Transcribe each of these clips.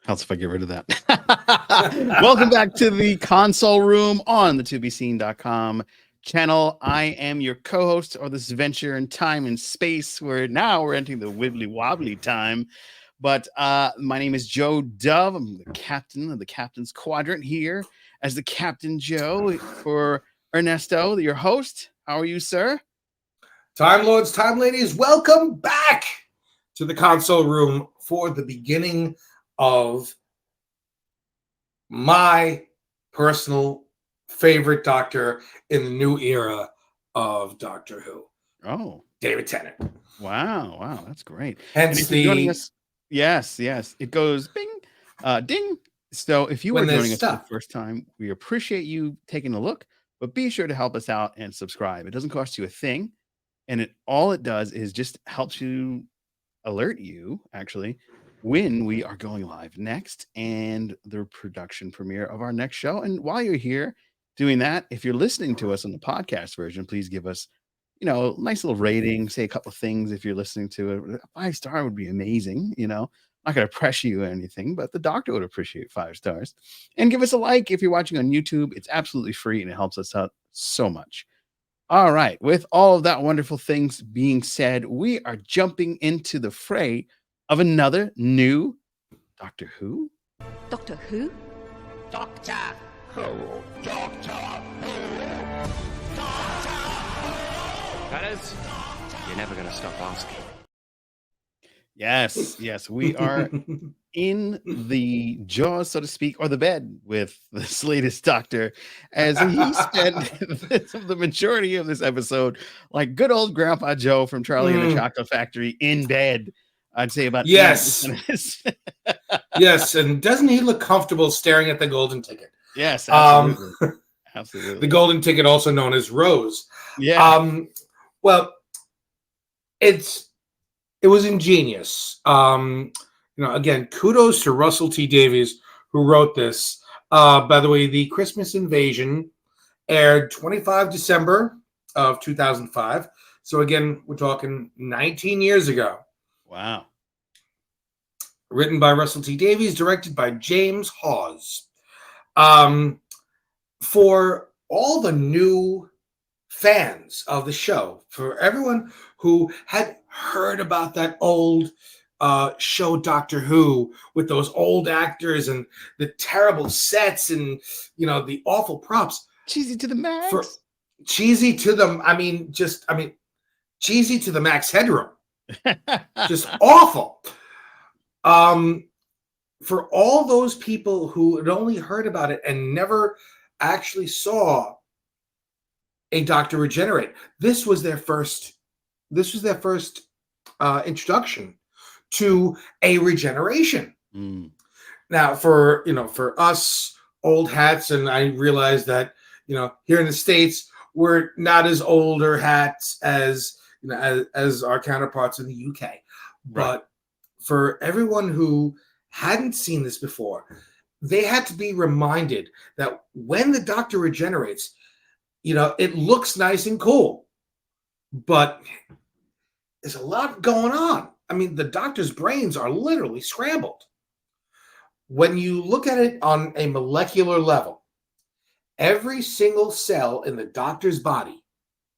Helps if I get rid of that. Welcome back to the console room on the tobeseen.com channel. I am your co-host of this venture in time and space where now we're entering the wibbly wobbly time. But my name is Joe Dove. I'm the captain of the Captain's Quadrant here as the Captain Joe for Ernesto, your host. How are you, sir? Time Lords, Time Ladies, welcome back to the console room for the beginning of my personal favorite Doctor in the new era of Doctor Who. Oh, David Tennant. Wow, that's great. Hence and if you're joining us, yes, it goes bing, ding. So if you are joining us for the first time, we appreciate you taking a look, but be sure to help us out and subscribe. It doesn't cost you a thing, and all it does is just helps you alert you actually when we are going live next and the production premiere of our next show. And while you're here doing that, if you're listening to us on the podcast version, please give us, a nice little rating, say a couple of things. If you're listening to it, a 5-star would be amazing. Not going to pressure you or anything, but the doctor would appreciate 5 stars. And give us a like if you're watching on YouTube. It's absolutely free and it helps us out so much. All right. With all of that wonderful things being said, we are jumping into the fray of another new Doctor Who. Doctor Who? Doctor Who? Doctor Who? Doctor Who? Fellas, you're never going to stop asking. Yes, we are in the jaws, so to speak, or the bed with this latest Doctor, as he spent the majority of this episode like good old Grandpa Joe from Charlie and the Chocolate Factory in bed. I'd say about yes. Yes, and doesn't he look comfortable staring at the golden ticket? Yes, absolutely. Absolutely. The golden ticket, also known as Rose. Yeah. Well, it was ingenious. Again, kudos to Russell T Davies who wrote this. By the way, the Christmas Invasion aired 25 December of 2005. So again, we're talking 19 years ago. Wow. Written by Russell T Davies, directed by James Hawes. For all the new fans of the show, for everyone who had heard about that old show Doctor Who with those old actors and the terrible sets and the awful props, cheesy to the max. Cheesy to the max headroom. Just awful. For all those people who had only heard about it and never actually saw a Doctor regenerate, this was their first introduction to a regeneration. Now, for us old hats, and I realize that here in the States we're not as older hats as as our counterparts in the UK. Right. But for everyone who hadn't seen this before, they had to be reminded that when the Doctor regenerates, it looks nice and cool, but there's a lot going on. I mean, the Doctor's brains are literally scrambled. When you look at it on a molecular level, every single cell in the Doctor's body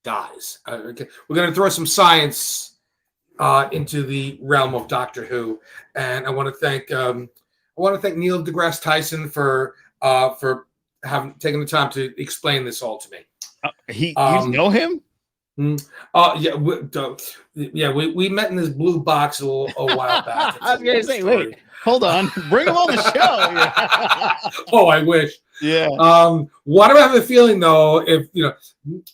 dies. Okay. We're going to throw some science into the realm of Doctor Who, and I want to thank Neil deGrasse Tyson for having taken the time to explain this all to me. You know him? Yeah, we met in this blue box a while back. I was gonna say, wait, hold on, bring him on the show. Oh, I wish. Yeah. What do I have a feeling though?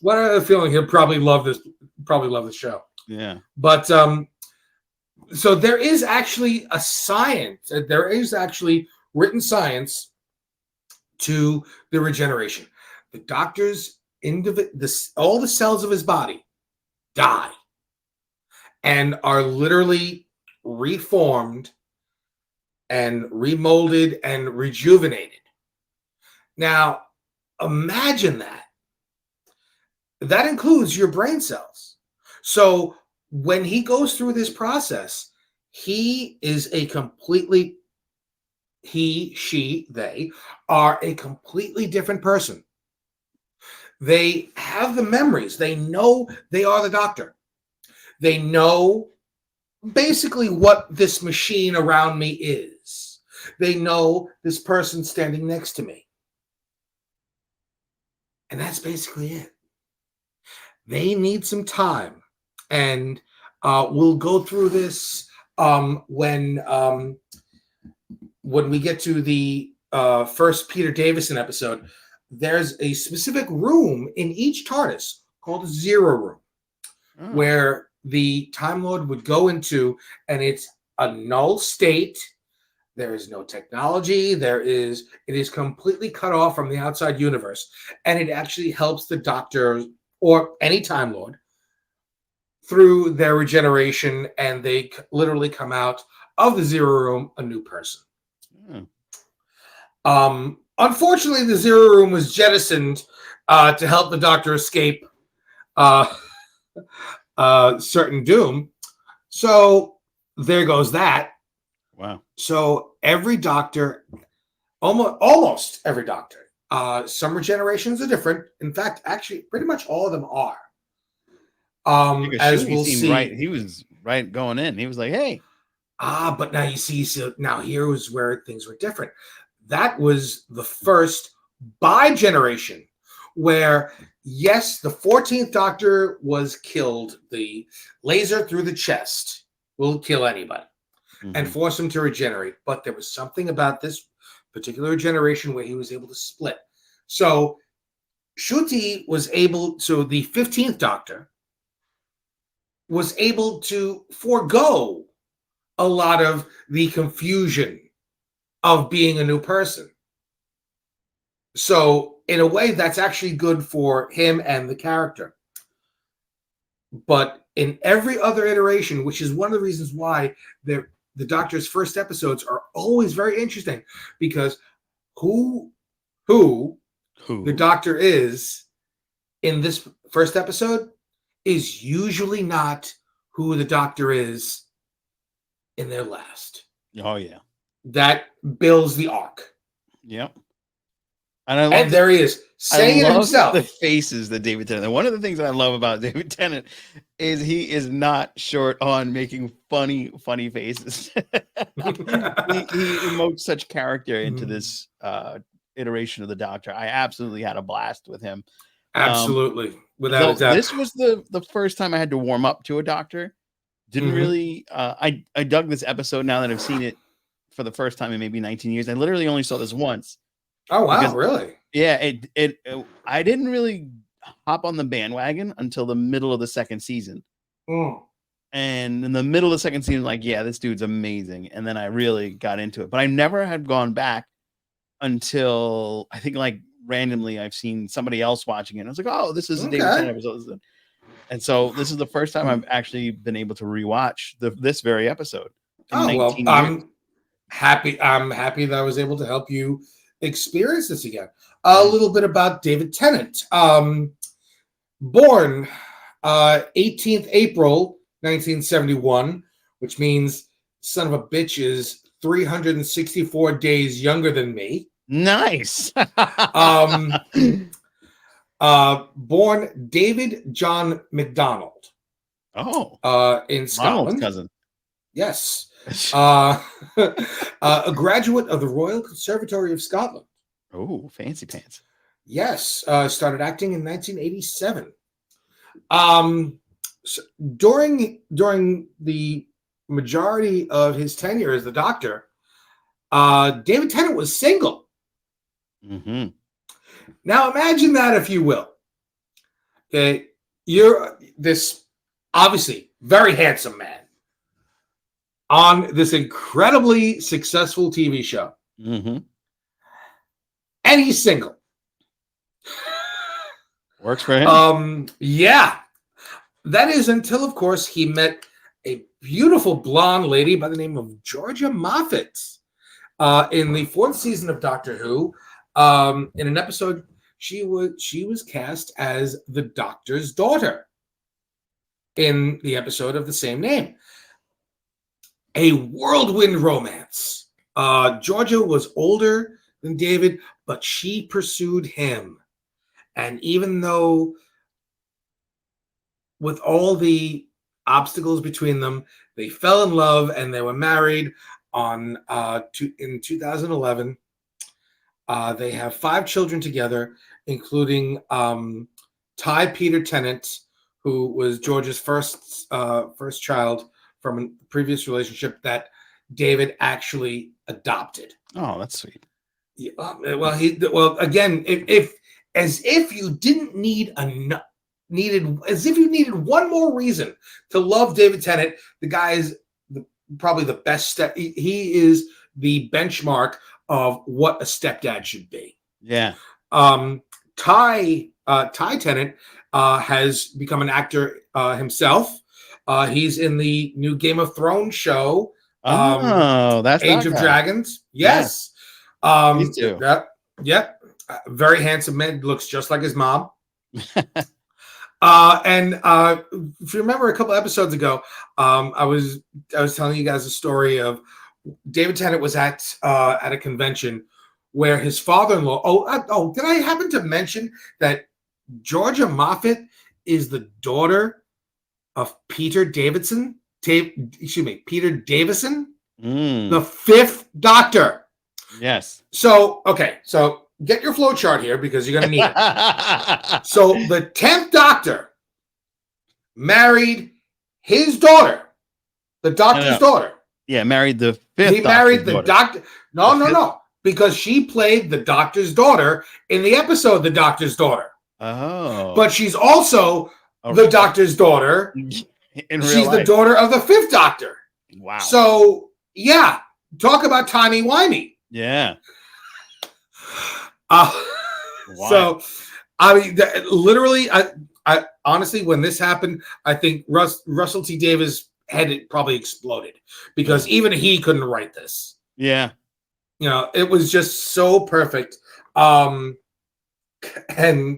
What do I have a feeling he'll probably love this. Probably love the show. Yeah. But so there is actually a science. There is actually written science to the regeneration. The Doctor's all the cells of his body die and are literally reformed and remolded and rejuvenated. Now, imagine that. That includes your brain cells. So when he goes through this process, he is a completely, he, she, they are a completely different person. They have the memories. They know they are the doctor. They know basically what this machine around me is. They know this person standing next to me. And that's basically it. They need some time. And we'll go through this when we get to the first Peter Davison episode. There's a specific room in each TARDIS called the Zero Room, where the Time Lord would go into, and it's a null state. There is no technology. It is completely cut off from the outside universe, and it actually helps the Doctor or any Time Lord through their regeneration, and they literally come out of the Zero Room a new person. Unfortunately, the Zero Room was jettisoned to help the Doctor escape certain doom. So there goes that. Wow. So every Doctor, almost every Doctor, some regenerations are different. In fact, actually, pretty much all of them are. As we'll see, right, he was right going in. He was like, "Hey." But now you see. So now here was where things were different. That was the first bi-generation where, yes, the 14th Doctor was killed. The laser through the chest will kill anybody and force him to regenerate. But there was something about this particular generation where he was able to split. So Ncuti was able, so the 15th Doctor was able to forego a lot of the confusion of being a new person. So in a way, that's actually good for him and the character. But in every other iteration, which is one of the reasons why the Doctor's first episodes are always very interesting, because who the Doctor is in this first episode is usually not who the Doctor is in their last. Oh, yeah. That builds the arc. Yep. And there he is saying it himself. The faces that David Tennant. And one of the things that I love about David Tennant is he is not short on making funny faces. he emotes such character into this iteration of the Doctor. I absolutely had a blast with him. Absolutely, without a doubt. This was the first time I had to warm up to a Doctor. Didn't really. I dug this episode now that I've seen it for the first time in maybe 19 years. I literally only saw this once. Oh wow, really? Yeah, I didn't really hop on the bandwagon until the middle of the second season. And in the middle of the second season, like, yeah, this dude's amazing. And then I really got into it. But I never had gone back until I think, like, randomly I've seen somebody else watching it. And I was like, oh, this is a David Tennant episode. And so this is the first time I've actually been able to rewatch this very episode. I'm happy. I'm happy that I was able to help you experience this again. A little bit about David Tennant. Born 18th April 1971, which means son of a bitch is 364 days younger than me. Nice. Born David John McDonald. Oh. In Scotland. Ronald's cousin. Yes. A graduate of the Royal Conservatory of Scotland. Oh, fancy pants. Yes. Started acting in 1987. So during the majority of his tenure as the Doctor, David Tennant was single. Now imagine that, if you will. Okay, you're this obviously very handsome man on this incredibly successful TV show. And he's single. Works for him. Yeah. That is until, of course, he met a beautiful blonde lady by the name of Georgia Moffat. In the 4th season of Doctor Who, in an episode, she was cast as the Doctor's daughter in the episode of the same name. A whirlwind romance. Georgia was older than David, but she pursued him. And even though with all the obstacles between them, they fell in love and they were married in 2011. They have 5 children together, including Ty Peter Tennant, who was George's first child from a previous relationship that David actually adopted. Oh, that's sweet. Yeah, well, again, if as if you didn't as if you needed one more reason to love David Tennant, the guy is probably the best step. He is the benchmark of what a stepdad should be. Yeah. Ty Tennant has become an actor himself. He's in the new Game of Thrones show. That's Age of Dragons. Yes. Me too. Yep. Very handsome man. Looks just like his mom. And if you remember a couple episodes ago, I was telling you guys a story of David Tennant was at a convention where his father-in-law. Did I happen to mention that Georgia Moffat is the daughter of Peter Davison? Peter Davison, the 5th Doctor. Yes. So get your flow chart here because you're going to need it. So the 10th Doctor married his daughter, the Doctor's daughter. Yeah, married the 5th. He married the Doctor. No, because she played the Doctor's daughter in the episode The Doctor's Daughter. Oh. But she's also the Doctor's daughter. She's the daughter of the 5th Doctor. Wow. So, yeah, talk about timey-wimey. Yeah. So, I mean, literally, I honestly, when this happened, I think Russell T Davies' head probably exploded because even he couldn't write this. Yeah. You know, it was just so perfect. And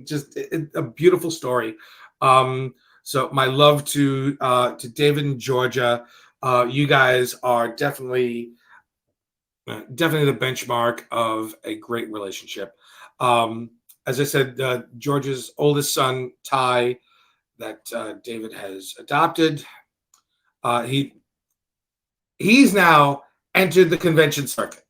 just a beautiful story. So my love to David and Georgia. You guys are definitely the benchmark of a great relationship. As I said, Georgia's oldest son, Ty, that David has adopted. He's now entered the convention circuit.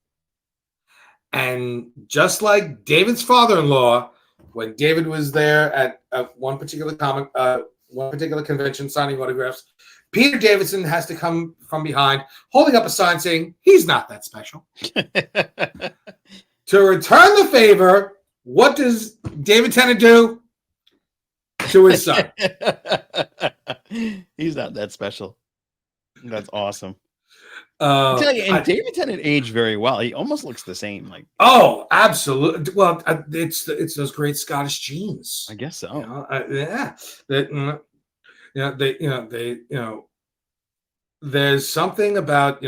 And just like David's father-in-law, when David was there at one particular convention signing autographs, Peter Davison has to come from behind, holding up a sign saying he's not that special. To return the favor, what does David Tennant do to his son? He's not that special. That's awesome. I tell you, and David Tennant aged very well. He almost looks the same. Like, oh, absolutely. Well, it's those great Scottish genes. I guess so. There's something about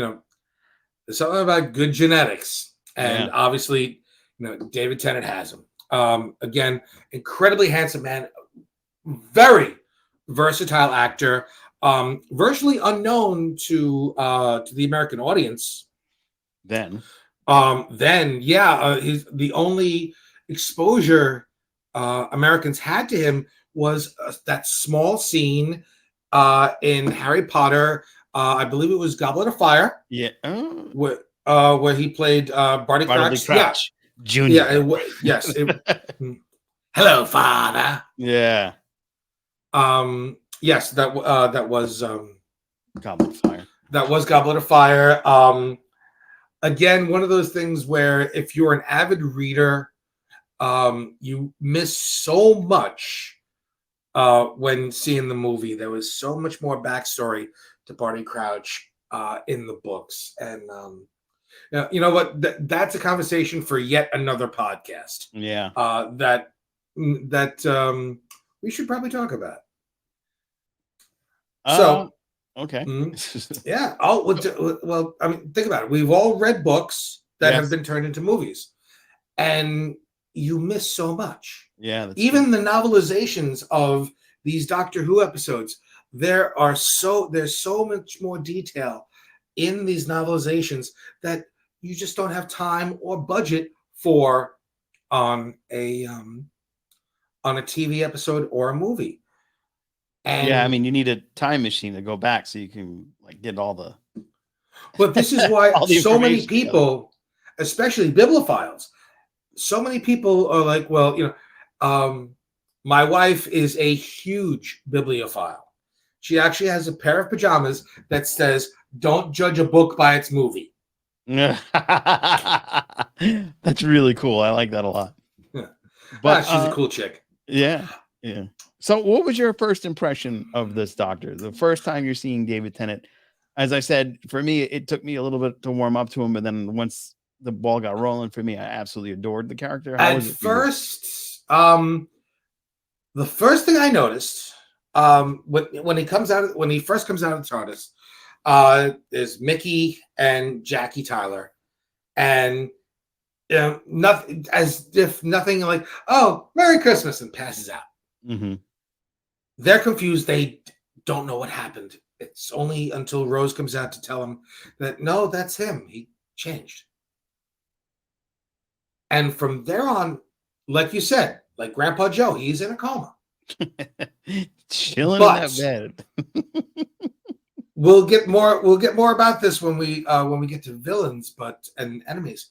good genetics, and obviously, David Tennant has them. Again, incredibly handsome man, very versatile actor. Virtually unknown to the American audience. Then, he's the only exposure Americans had to him was that small scene in Harry Potter. I believe it was Goblet of Fire. Yeah, where he played Barty Crouch. Yeah, Junior. Yeah, yes. Hello, Father. Yeah. Yes, that was Goblet of Fire. That was Goblet of Fire. Again, one of those things where if you're an avid reader, you miss so much when seeing the movie. There was so much more backstory to Barty Crouch in the books, and you know what? That's a conversation for yet another podcast. Yeah, that we should probably talk about. So, Okay. Yeah. Oh, well, I mean, think about it. We've all read books that have been turned into movies, and you miss so much. Yeah. Even the novelizations of these Doctor Who episodes, there's so much more detail in these novelizations that you just don't have time or budget for on a TV episode or a movie. And yeah, I mean, you need a time machine to go back so you can like get all the. But this is why so many people, especially bibliophiles, so many people are like, well, my wife is a huge bibliophile. She actually has a pair of pajamas that says, "Don't judge a book by its movie." That's really cool. I like that a lot. Yeah. But she's a cool chick. Yeah. Yeah. So what was your first impression of this Doctor? The first time you're seeing David Tennant? As I said, for me, it took me a little bit to warm up to him, but then once the ball got rolling for me, I absolutely adored the character. At first, the first thing I noticed, when he first comes out of the TARDIS, is Mickey and Jackie Tyler, and nothing, as if nothing, like, oh, Merry Christmas, and passes out. Mm-hmm. They're confused. They don't know what happened. It's only until Rose comes out to tell them that, no, that's him. He changed. And from there on, like you said, like Grandpa Joe, he's in a coma. Chilling in that bed. We'll get more about this when we get to villains and enemies.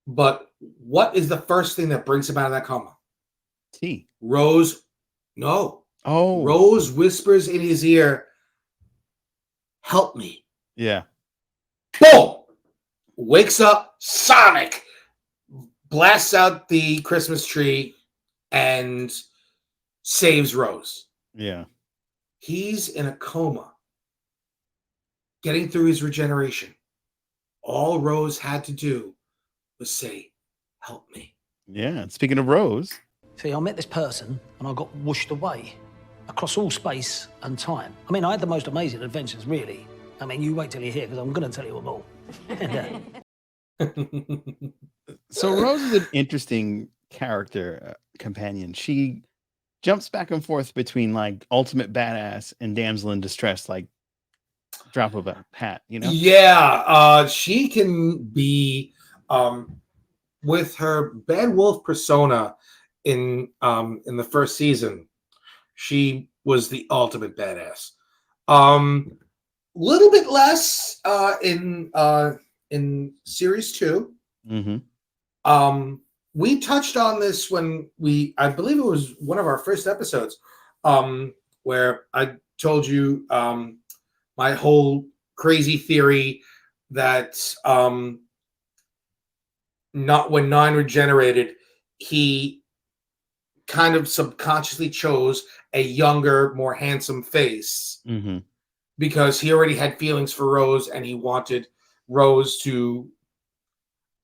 But what is the first thing that brings him out of that coma? Tea. Rose. No. Oh. Rose whispers in his ear, "Help me." Yeah. Boom! Wakes up Sonic, blasts out the Christmas tree, and saves Rose. Yeah. He's in a coma, getting through his regeneration. All Rose had to do was say, "Help me." Yeah. And speaking of Rose. See, I met this person and I got whooshed away across all space and time. I mean, I had the most amazing adventures, really. I mean, you wait till you hear, because I'm going to tell you them all. So Rose is an interesting character companion. She jumps back and forth between like ultimate badass and damsel in distress, like drop of a hat, Yeah, she can be with her bad wolf persona in the first season. She was the ultimate badass. Little bit less in series 2. Mm-hmm. We touched on this when I believe it was one of our first episodes, where I told you my whole crazy theory that not when Nine regenerated, he kind of subconsciously chose a younger, more handsome face. Mm-hmm. Because he already had feelings for Rose, and he wanted Rose to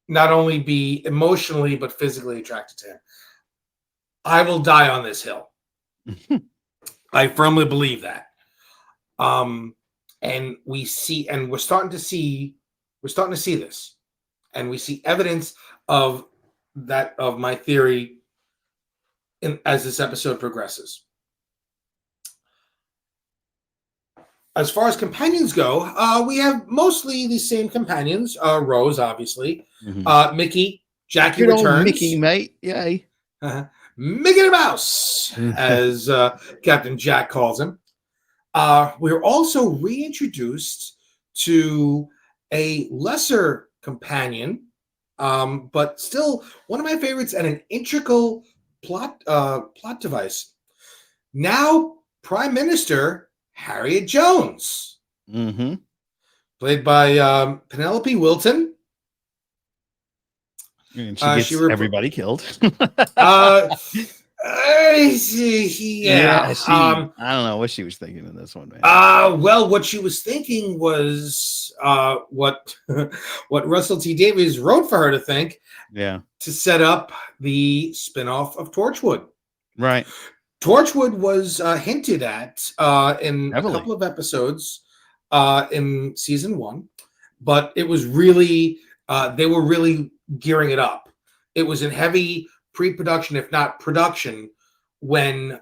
not only be emotionally but physically attracted to him. I will die on this hill. I firmly believe that. And we're starting to see this, and we see evidence of my theory as this episode progresses. As far as companions go, we have mostly the same companions. Rose, obviously. Mm-hmm. Mickey, Jackie Good returns. old Mickey, mate. Yay. Mickey the Mouse, as Captain Jack calls him. We're also reintroduced to a lesser companion, but still one of my favorites and an integral plot device. Now, Prime Minister Harriet Jones, Mm-hmm. played by Penelope Wilton. And she gets everybody killed. Yeah. I don't know what she was thinking in this one, man. Well, what she was thinking was what Russell T Davies wrote for her to think. Yeah. To set up the spinoff of Torchwood. Right. Torchwood was hinted at in Heavily. a couple of episodes in season 1, but it was really they were really gearing it up. It was in heavy pre-production, if not production, when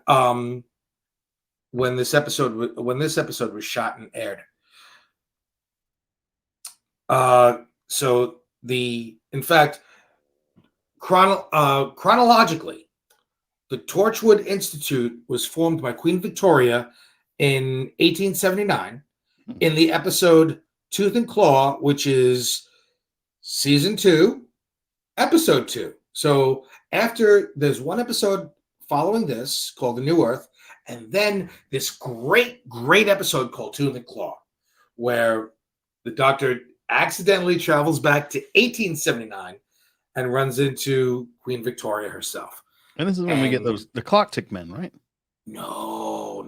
this episode was shot and aired. So in fact, chronologically, the Torchwood Institute was formed by Queen Victoria in 1879 in the episode Tooth and Claw, which is season 2, episode 2. So after there's one episode following this called The New Earth, and then this great episode called Tooth and Claw, where the Doctor accidentally travels back to 1879 and runs into Queen Victoria herself. And this is when we get the clock tick men, right? No.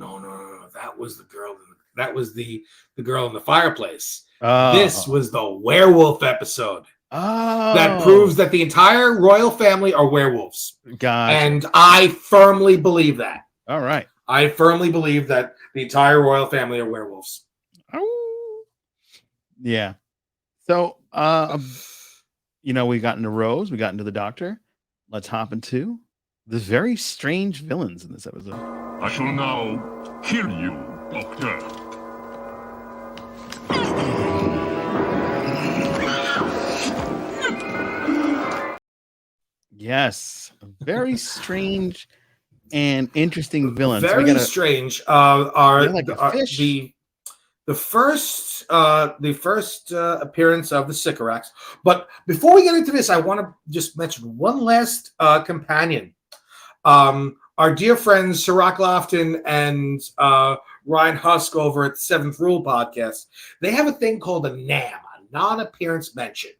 That was the girl. That was the girl in the fireplace. Oh. This was the werewolf episode. Oh. That proves that the entire royal family are werewolves. Gotcha. And I firmly believe that. All right. I firmly believe that the entire royal family are werewolves. Oh. Yeah. So, we got into Rose, we got into the Doctor. Let's hop into the very strange villains in this episode. I shall now kill you, Doctor. Yes, very strange and interesting villains. Very strange. The first appearance of the Sycorax. But before we get into this, I want to just mention one last companion. Our dear friends Sirach Lofton and Ryan Husk over at Seventh Rule podcast, they have a thing called a NAM, a non-appearance mention.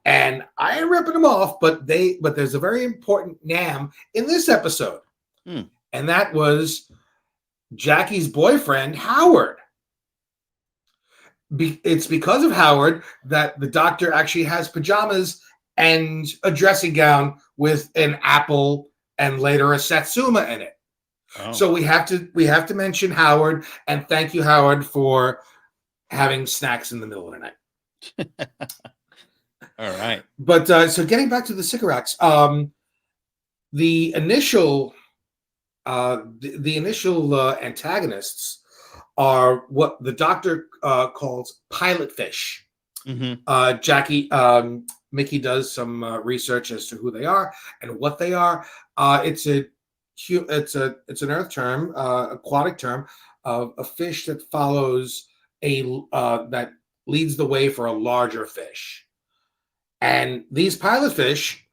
And I ain't ripping them off, but there's a very important NAM in this episode. And that was Jackie's boyfriend, Howard. It's because of Howard that the Doctor actually has pajamas and a dressing gown with an apple and later a satsuma in it. Oh. So we have to mention Howard, and thank you, Howard, for having snacks in the middle of the night. All right. But so getting back to the Sycorax, the initial antagonists are what the Doctor calls pilot fish. Mm-hmm. Mickey does some research as to who they are and what they are. It's an earth term, aquatic term of a fish that follows that leads the way for a larger fish. And these pilot fish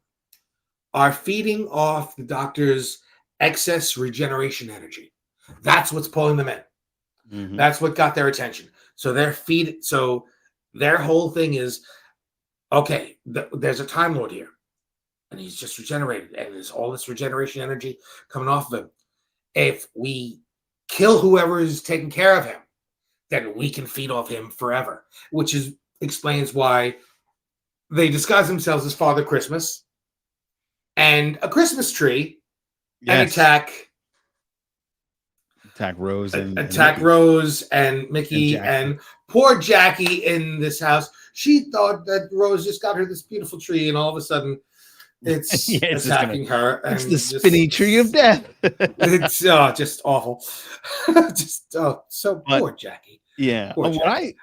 are feeding off the Doctor's excess regeneration energy. That's what's pulling them in. Mm-hmm. That's what got their attention. So their whole thing is, okay, there's a Time Lord here, and he's just regenerated, and there's all this regeneration energy coming off of him. If we kill whoever is taking care of him, then we can feed off him forever, which explains why they disguise themselves as Father Christmas and a Christmas tree. Yes. And attack Rose and Rose and Mickey and poor Jackie in this house. She thought that Rose just got her this beautiful tree, and all of a sudden it's attacking her. It's the spinny tree of death. It's just awful. Poor Jackie. Yeah. Poor Jackie. What I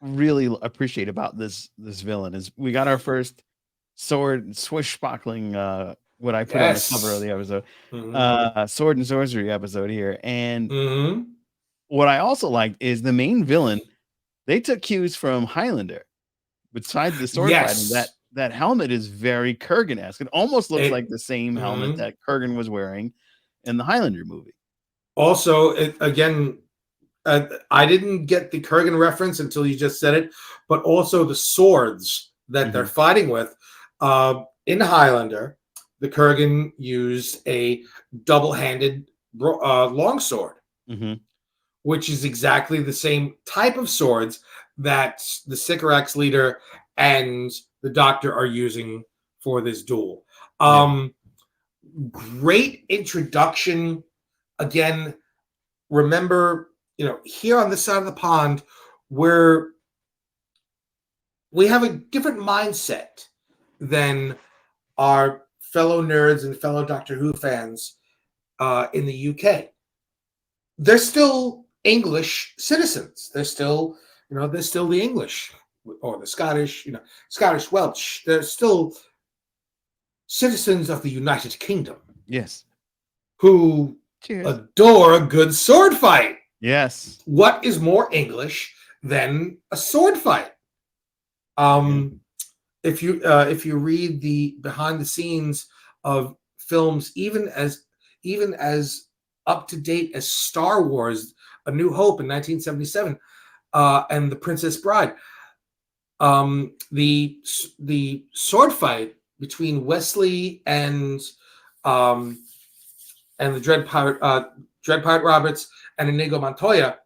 really appreciate about this villain is we got our first sword swashbuckling what I put on the cover of the episode, sword and sorcery episode here. And what I also liked is the main villain, they took cues from Highlander. Besides the sword fighting, that helmet is very Kurgan-esque. It almost looks like the same helmet that Kurgan was wearing in the Highlander movie. Also, I didn't get the Kurgan reference until you just said it, but also the swords that they're fighting with. In Highlander, the Kurgan used a double-handed longsword, which is exactly the same type of swords that the Sycorax leader and the Doctor are using for this duel. Great introduction again, remember, here on this side of the pond, where we have a different mindset than our fellow nerds and fellow Doctor Who fans in the UK. They're still English citizens. They're still the English or the Scottish, Scottish Welsh. They're still citizens of the United Kingdom. Yes. Who adore a good sword fight. Yes. What is more English than a sword fight? If you read the behind the scenes of films, even as up to date as Star Wars: A New Hope in 1977, and The Princess Bride, the sword fight between Wesley and the Dread Pirate Roberts and Inigo Montoya,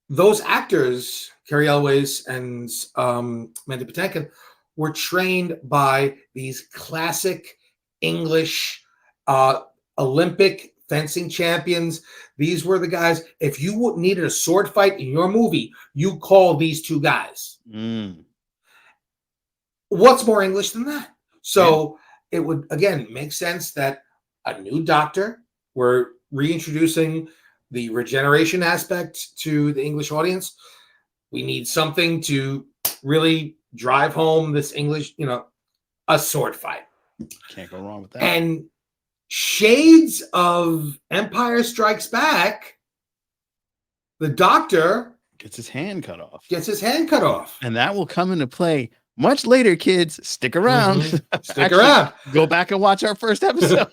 those actors, Cary Elwes and Mandy Patinkin, were trained by these classic English Olympic fencing champions. These were the guys. If you needed a sword fight in your movie, you call these two guys. What's more English than that? So it would, again, make sense that a new Doctor, we're reintroducing the regeneration aspect to the English audience. We need something to really drive home this English, a sword fight. Can't go wrong with that. And shades of Empire Strikes Back, the Doctor gets his hand cut off. And that will come into play much later, kids. Stick around. Stick around. Go back and watch our first episode.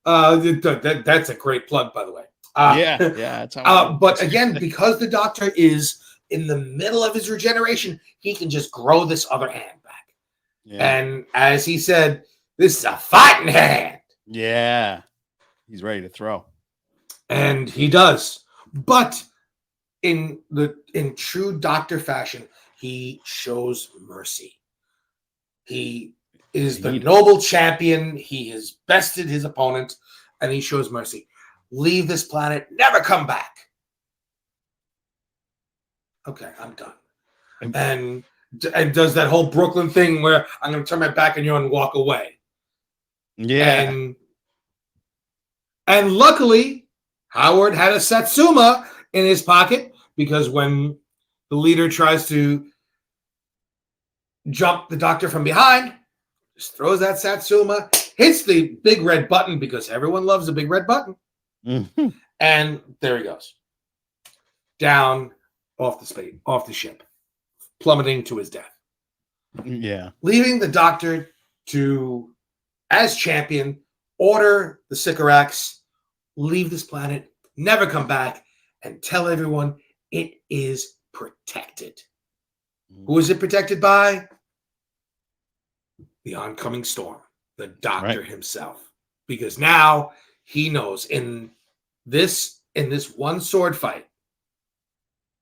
That's a great plug, by the way. That's how but again, because the Doctor is in the middle of his regeneration, he can just grow this other hand back. And as he said, this is a fighting hand. Yeah. He's ready to throw. And he does. But in true Doctor fashion, he shows mercy. He is the noble champion. He has bested his opponent, and he shows mercy. Leave this planet, never come back. Okay, I'm done. And does that whole Brooklyn thing where I'm going to turn my back on you and walk away. Yeah. And luckily, Howard had a Satsuma in his pocket, because when the leader tries to jump the Doctor from behind, just throws that Satsuma, hits the big red button, because everyone loves a big red button. Mm-hmm. And there he goes. Down off the ship, plummeting to his death. Yeah. Leaving the Doctor to, as champion, order the Sycorax, leave this planet, never come back, and tell everyone it is protected. Who is it protected by? The oncoming storm, the Doctor himself. Because now he knows in this one sword fight,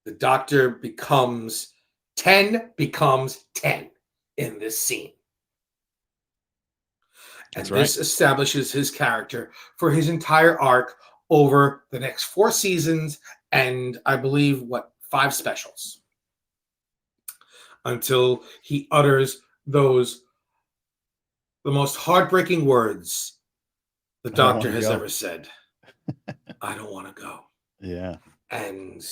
the Doctor becomes 10 in this scene. And this establishes his character for his entire arc over the next 4 seasons and I believe, 5 specials. Until he utters the most heartbreaking words the Doctor has ever said. I don't want to go. Yeah. And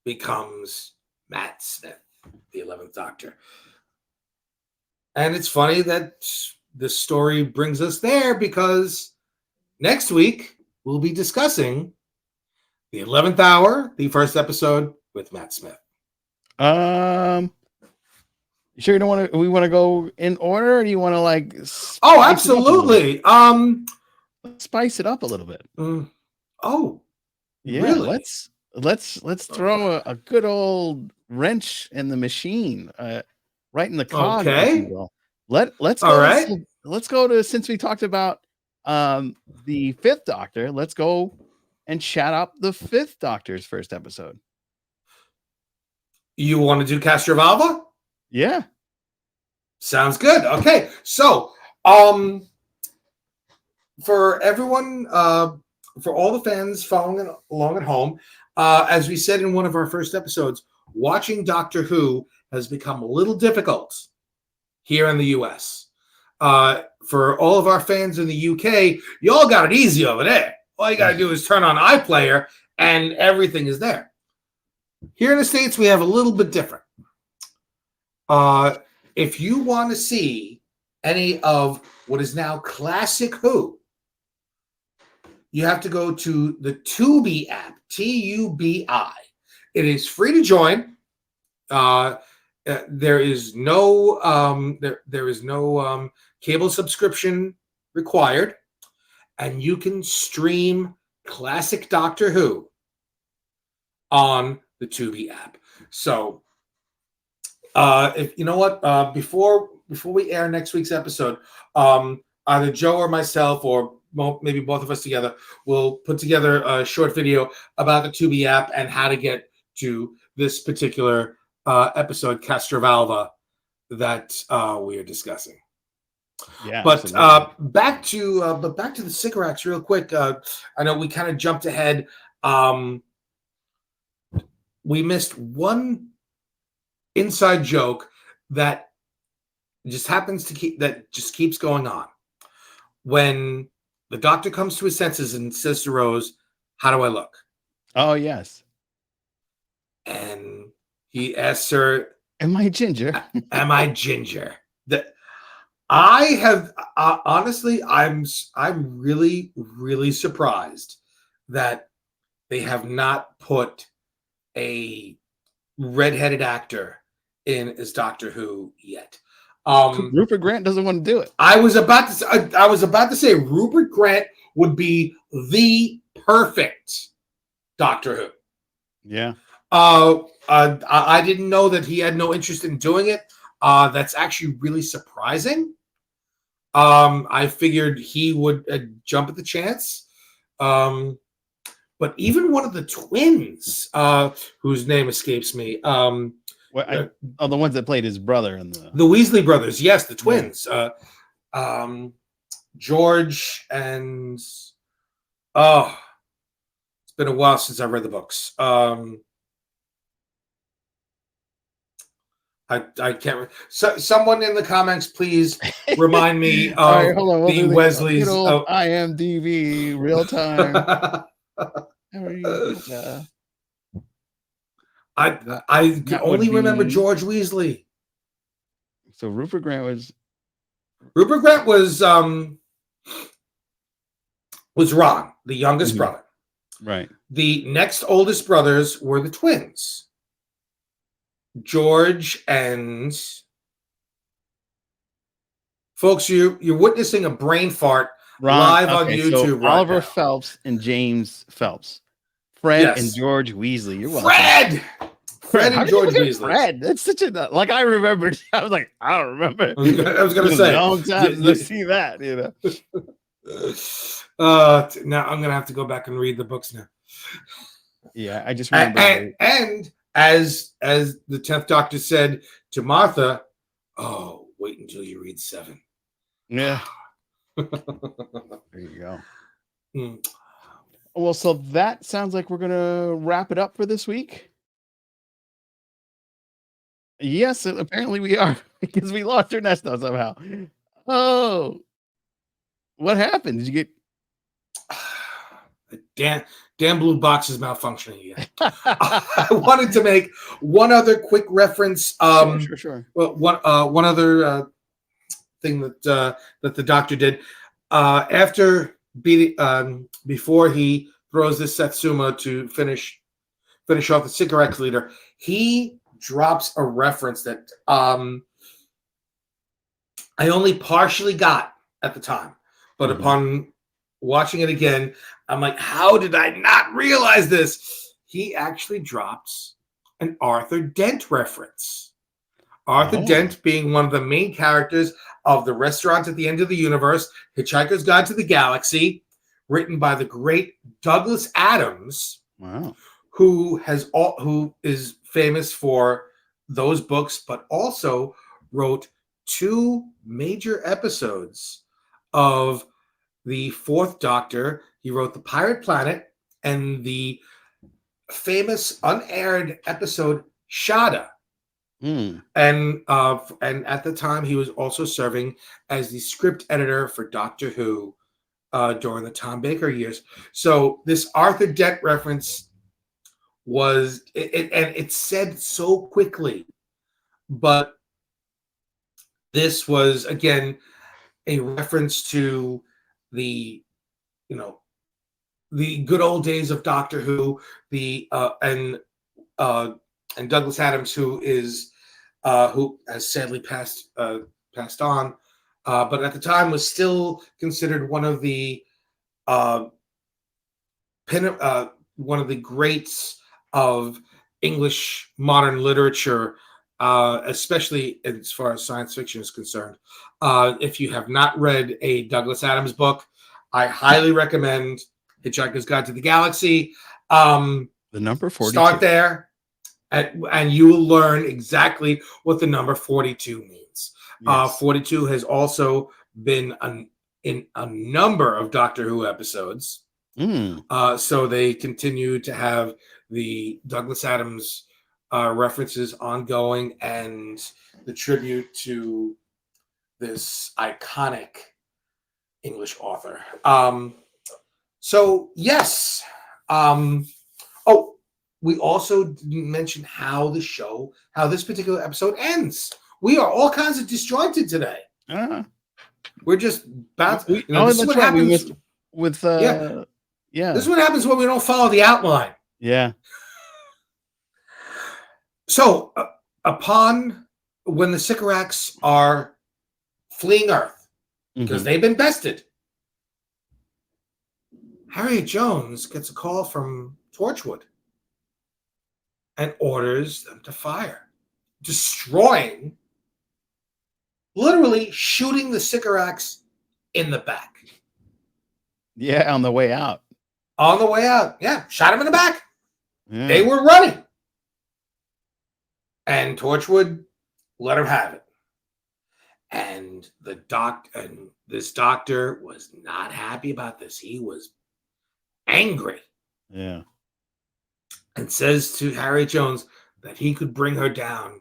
becomes Matt Smith, the 11th Doctor. And it's funny that this story brings us there, because next week we'll be discussing the 11th Hour, the first episode with Matt Smith. You sure you don't want to? We want to go in order, or do you want to Oh, absolutely. Spice it up a little bit. Oh, yeah. Really? Let's throw a good old wrench in the machine, right in the cog. Okay. Let's go. All right. Let's go to, since we talked about the 5th Doctor, let's go and chat up the 5th Doctor's first episode. You want to do Castrovalva? Yeah. Sounds good. Okay. So, for everyone, for all the fans following along at home, as we said in one of our first episodes, watching Doctor Who has become a little difficult here in the U.S. For all of our fans in the UK, you all got it easy over there. All you got to do is turn on iPlayer and everything is there. Here in the States, we have a little bit different. If you want to see any of what is now classic Who, you have to go to the Tubi app, Tubi. It is free to join. There is no there is no cable subscription required, and you can stream classic Doctor Who on the Tubi app. So, if you know what, before we air next week's episode, either Joe or myself, or maybe both of us together, will put together a short video about the Tubi app and how to get to this particular episode, Castrovalva, that we are discussing. Yeah, but back to the cigarettes real quick. I know we kind of jumped ahead. We missed one inside joke that just keeps going on. When the Doctor comes to his senses and says to Rose, "How do I look?" Oh yes. And he asks her, "Am I ginger?" Am I ginger? That I have honestly, I'm really, really surprised that they have not put a redheaded actor in as Doctor Who yet. Rupert Grant doesn't want to do it. I was about to say Rupert Grant would be the perfect Doctor Who. Yeah. I didn't know that he had no interest in doing it. That's actually really surprising. I figured he would jump at the chance. But even one of the twins, whose name escapes me, the ones that played his brother in the Weasley brothers, yes, the twins, George and it's been a while since I read the books. I can't. So someone in the comments, please remind me of the Wesleys. IMDb real time. How are you? I can only remember George Weasley. So Rupert Grant was Ron, the youngest brother. Right. The next oldest brothers were the twins, George and folks. You're witnessing a brain fart live on YouTube. So Oliver Phelps and James Phelps, Fred and George Weasley. You're welcome. Fred and George Weasley. Fred. That's such a I remembered. I was like, I don't remember. I was gonna say a long time to see that. You know. Now I'm gonna have to go back and read the books now. Yeah, I just remember. And as the 10th Doctor said to Martha, "Oh, wait until you read 7." Yeah. There you go. Well, so that sounds like we're gonna wrap it up for this week. Yes, apparently we are, because we lost Ernesto somehow. Oh, what happened? Did you get damn blue box is malfunctioning again. I wanted to make one other quick reference. Sure. Well, one other thing that the Doctor did after before he throws this Satsuma to finish off the cigarettes leader, he drops a reference that I only partially got at the time, but upon watching it again, I'm like, how did I not realize this? He actually drops an Arthur Dent reference. Arthur Dent being one of the main characters of The Restaurant at the End of the Universe, Hitchhiker's Guide to the Galaxy, written by the great Douglas Adams. Wow. Who is famous for those books, but also wrote 2 major episodes of the fourth Doctor. He wrote The Pirate Planet and the famous unaired episode Shada. And at the time, he was also serving as the script editor for Doctor Who during the Tom Baker years. So this Arthur Dent reference was, and it's said so quickly, but this was again a reference to the, the good old days of Doctor Who, and Douglas Adams, who has sadly passed on, but at the time was still considered one of the greats of English modern literature, especially as far as science fiction is concerned. If you have not read a Douglas Adams book, I highly recommend Hitchhiker's Guide to the Galaxy. The number 42. Start there, and you will learn exactly what the number 42 means. Yes. 42 has also been in a number of Doctor Who episodes. So they continue to have the Douglas Adams references ongoing and the tribute to this iconic English author. So yes. We also didn't mention how this particular episode ends. We are all kinds of disjointed today. We're just about. This is what happens this is what happens when we don't follow the outline. Yeah. So, when the Sycorax are fleeing Earth because they've been bested, Harriet Jones gets a call from Torchwood and orders them to fire, literally shooting the Sycorax in the back. Yeah, on the way out. Yeah, shot him in the back. Yeah. They were running. And Torchwood let him have it. And this doctor was not happy about this. He was angry. Yeah. And says to Harriet Jones that he could bring her down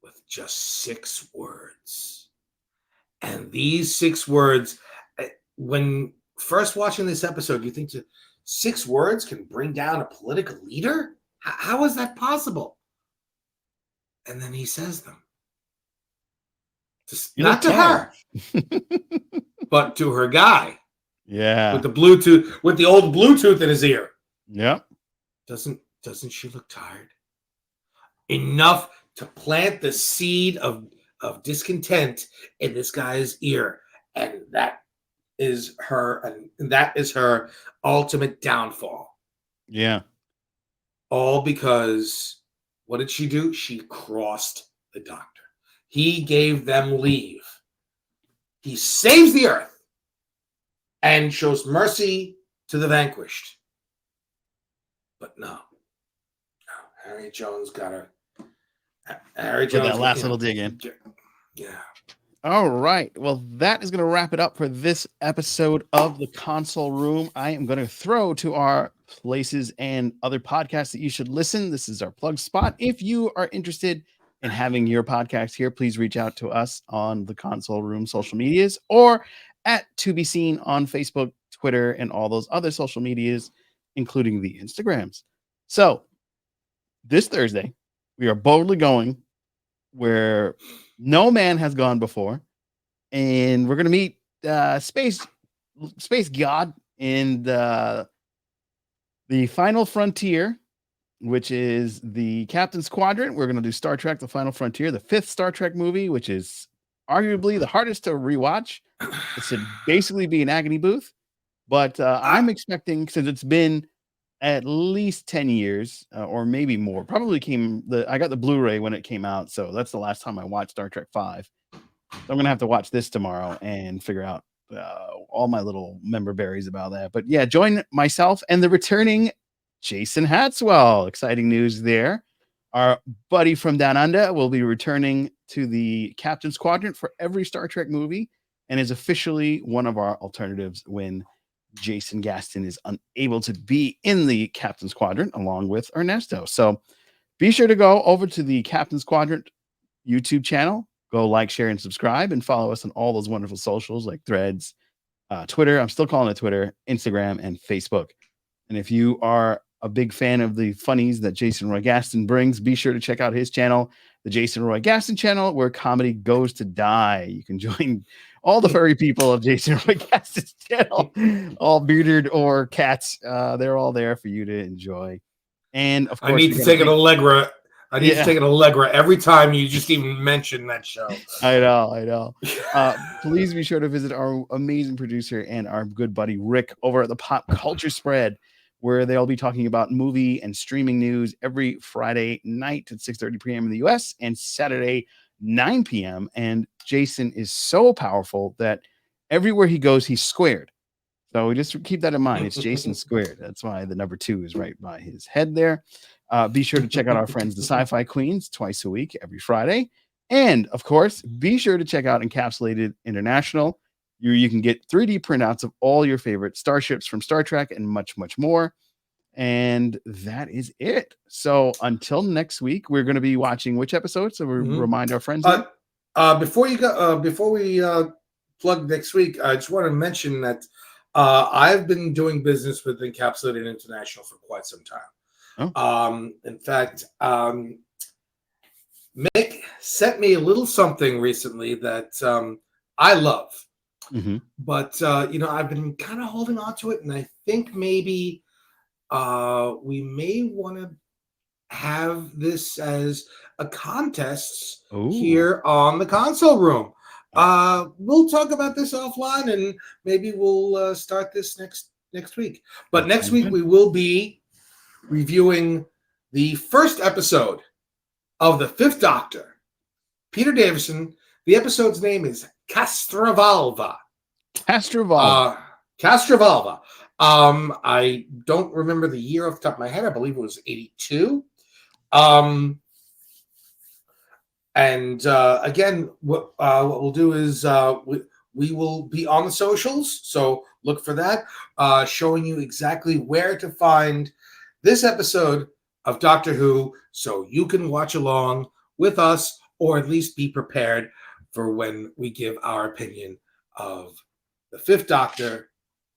with just 6 words. And these 6 words, when first watching this episode, you think 6 words can bring down a political leader? How is that possible? And then he says them. Not to her, but to her guy. Yeah. With the old Bluetooth in his ear. Yep. Doesn't she look tired? Enough to plant the seed of discontent in this guy's ear. And that is her ultimate downfall. Yeah. All because what did she do? She crossed the doctor. He gave them leave. He saves the earth and shows mercy to the vanquished. But no. Harriet Jones got her. Harriet Jones. That last little dig in. Yeah. All right. Well, that is going to wrap it up for this episode of the Console Room. I am going to throw to our places and other podcasts that you should listen. This is our plug spot. If you are interested in having your podcast here, please reach out to us on the Console Room social medias or at To Be Seen on Facebook, Twitter, and all those other social medias, including the Instagrams. So this Thursday, we are boldly going where no man has gone before, and we're going to meet space god in the Final Frontier, which is the Captain's Quadrant. We're going to do Star Trek: The Final Frontier, the 5th Star Trek movie, which is arguably the hardest to rewatch. It should basically be an agony booth, but I'm expecting, since it's been at least 10 years or maybe more, I got the Blu-ray when it came out, so that's the last time I watched Star Trek 5. So I'm gonna have to watch this tomorrow and figure out all my little member berries about that. But yeah, join myself and the returning Jason Hatswell. Exciting news there. Our buddy from Down Under will be returning to the Captain's Quadrant for every Star Trek movie. and is officially one of our alternatives when Jason Gaston is unable to be in the Captain's Quadrant along with Ernesto. So be sure to go over to the Captain's Quadrant YouTube channel. Go like, share, and subscribe, and follow us on all those wonderful socials like Threads, Twitter. I'm still calling it Twitter, Instagram, and Facebook. And if you are a big fan of the funnies that Jason Roy Gaston brings, be sure to check out his channel, the Jason Roy Gaston channel, where comedy goes to die. You can join all the furry people of Jason Roy Gaston's channel, all bearded or cats. They're all there for you to enjoy. And of course, I need to take an Allegra. I need to take an Allegra every time you just even mention that show. I know. Please be sure to visit our amazing producer and our good buddy Rick over at the Pop Culture Spread, where they'll be talking about movie and streaming news every Friday night at 6:30 p.m. in the US and Saturday 9 p.m. And Jason is so powerful that everywhere he goes, he's squared. So we just keep that in mind. It's Jason squared. That's why the number 2 is right by his head there. Be sure to check out our friends, the Sci-Fi Queens, twice a week, every Friday. And of course, be sure to check out Encapsulated International. You can get 3D printouts of all your favorite starships from Star Trek and much, much more. And that is it. So until next week, we're going to be watching which episode? So we remind our friends. Before you go, before we plug next week, I just want to mention that I've been doing business with Encapsulated International for quite some time. Oh. In fact, Mick sent me a little something recently that I love. Mm-hmm. But I've been kind of holding on to it, and I think maybe we may want to have this as a contest here on the console room. We'll talk about this offline, and maybe we'll start this next week. But next week we will be reviewing the first episode of The Fifth Doctor, Peter Davison. The episode's name is Castrovalva. Castrovalva. I don't remember the year off the top of my head. I believe it was 82. Again, what we'll do is we will be on the socials, so look for that, showing you exactly where to find this episode of Doctor Who, so you can watch along with us, or at least be prepared for when we give our opinion of The Fifth Doctor,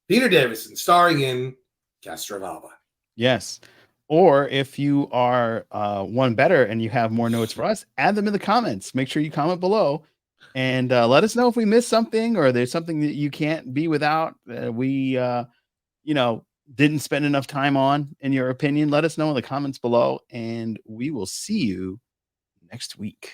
Peter Davison, starring in Castrovalva. Yes. Or if you are one better and you have more notes for us, add them in the comments. Make sure you comment below and let us know if we missed something or there's something that you can't be without. We didn't spend enough time on, in your opinion. Let us know in the comments below, and we will see you next week.